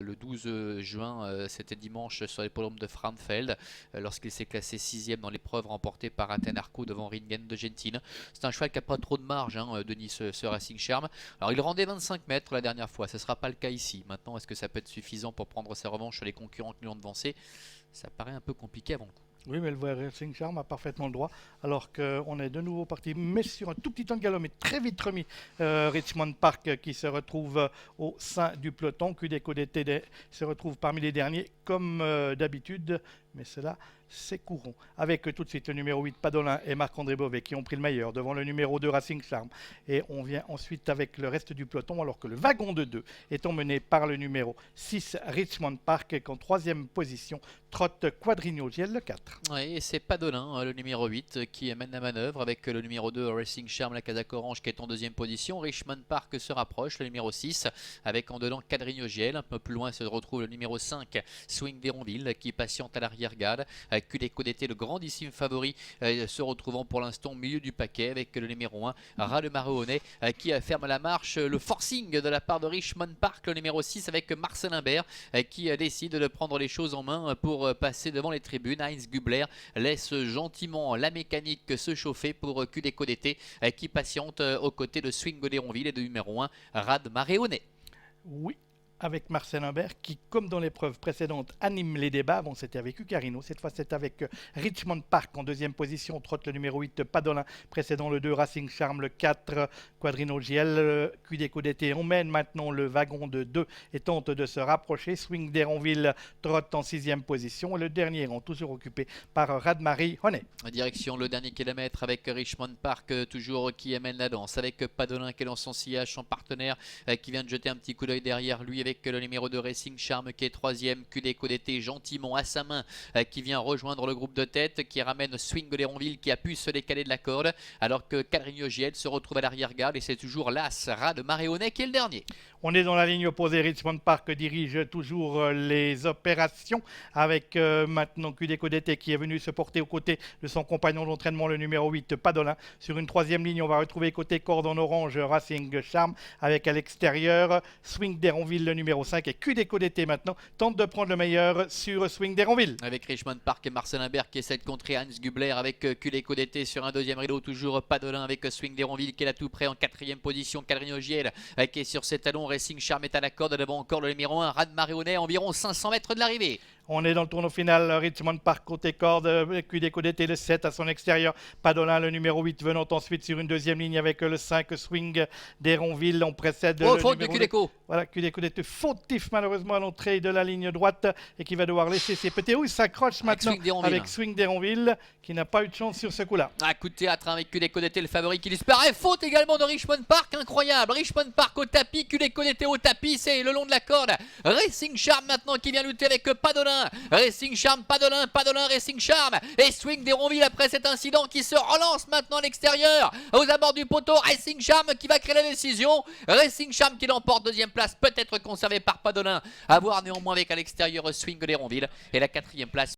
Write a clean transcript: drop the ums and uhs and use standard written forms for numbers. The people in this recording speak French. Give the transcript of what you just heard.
Le 12 juin, c'était dimanche sur l'hippodrome de Frauenfeld, lorsqu'il s'est classé 6e dans l'épreuve remportée par Athènes Arco devant Ringen de Gentine. C'est un cheval qui n'a pas trop de marge, Denis, ce Racing Charm. Alors il rendait 25 mètres la dernière fois, ce ne sera pas le cas ici. Maintenant, est-ce que ça peut être suffisant pour prendre sa revanche sur les concurrents qui l'ont devancé? Ça paraît un peu compliqué avant le coup. Oui, mais le Racing Charm a parfaitement le droit, alors qu'on est de nouveau parti, mais sur un tout petit temps de galop, mais très vite remis. Richmond Park qui se retrouve au sein du peloton. QDECO DT se retrouve parmi les derniers, comme d'habitude, mais cela, c'est courant. Avec tout de suite le numéro 8, Padolin et Marc-André Beauvais qui ont pris le meilleur devant le numéro 2, Racing Charm. Et on vient ensuite avec le reste du peloton, alors que le wagon de 2 est emmené par le numéro 6, Richmond Park, qu'en troisième position trotte Quadrino Giel, le 4. Oui, et c'est Padolin, le numéro 8, qui mène la manœuvre avec le numéro 2, Racing Charm, la Casaque Orange, qui est en deuxième position. Richmond Park se rapproche, le numéro 6, avec en dedans Quadrino Giel. Un peu plus loin se retrouve le numéro 5, Swing d'Héronville, qui patiente à l'arrière-garde. QDECO DT, le grandissime favori, se retrouvant pour l'instant au milieu du paquet, avec le numéro 1, Ras de Maréonnais, qui ferme la marche. Le forcing de la part de Richmond Park, le numéro 6, avec Marcel Imbert, qui décide de prendre les choses en main pour passer devant les tribunes. Heinz Gubler laisse gentiment la mécanique se chauffer pour QDECO DT, qui patiente aux côtés de Swing d'Héronville et de numéro 1, Ras de Maréonnais. Oui, avec Marcel Imbert qui, comme dans l'épreuve précédente, anime les débats. Bon, c'était avec Ucarino, cette fois c'est avec Richmond Park en deuxième position. Trotte le numéro 8, Padolin, précédent le 2, Racing Charm, le 4, Quadrino Giel. QDECO DT emmène maintenant le wagon de 2 et tente de se rapprocher. Swing d'Héronville trotte en sixième position. Et le dernier rang toujours occupé par Radmarie Honnet. Direction le dernier kilomètre avec Richmond Park, toujours qui amène la danse, avec Padolin qui est dans son sillage, son partenaire, qui vient de jeter un petit coup d'œil derrière lui, avec le numéro 2, Racing Charm, qui est troisième. QDECO DT gentiment à sa main, qui vient rejoindre le groupe de tête, qui ramène Swing d'Héronville, qui a pu se décaler de la corde, alors que Quadrino Giel se retrouve à l'arrière-garde, et c'est toujours l'As Ras de Maréonnais qui est le dernier. On est dans la ligne opposée. Richmond Park dirige toujours les opérations, avec maintenant QDECO DT qui est venu se porter aux côtés de son compagnon d'entraînement, le numéro 8, Padolin. Sur une troisième ligne, on va retrouver côté corde en orange Racing Charm, avec à l'extérieur Swing d'Héronville, le numéro 5, et QDECO DT maintenant tente de prendre le meilleur sur Swing d'Héronville. Avec Richmond Park et Marcel Imbert qui essaie de contrer Hans Gubler, avec QDECO DT sur un deuxième rideau, toujours Padolin avec Swing d'Héronville qui est là tout près en quatrième position. Quadrino Giel qui est sur ses talons. Racing Charm est à la corde, devant encore le numéro 1, Ras de Maréonnais, à environ 500 mètres de l'arrivée. On est dans le tournoi final. Richmond Park côté corde, QDECO DT le 7 à son extérieur. Padolin le numéro 8 venant ensuite sur une deuxième ligne avec le 5, Swing d'Héronville. On précède le faute numéro de QDECO. Voilà, QDECO DT fautif malheureusement à l'entrée de la ligne droite et qui va devoir laisser ses petits roues. Il s'accroche maintenant avec Swing d'Héronville qui n'a pas eu de chance sur ce coup-là. Un coup de théâtre avec QDECO DT, le favori qui disparaît. Faute également de Richmond Park, incroyable. Richmond Park au tapis, QDECO DT au tapis, c'est le long de la corde. Racing Charm maintenant qui vient lutter avec Padolin. Racing Charm, Padolin, Padolin, Racing Charm. Et Swing d'Héronville après cet incident qui se relance maintenant à l'extérieur. Aux abords du poteau, Racing Charm qui va créer la décision. Racing Charm qui l'emporte, deuxième place, peut-être conservée par Padolin. À voir néanmoins avec à l'extérieur Swing d'Héronville. Et la quatrième place.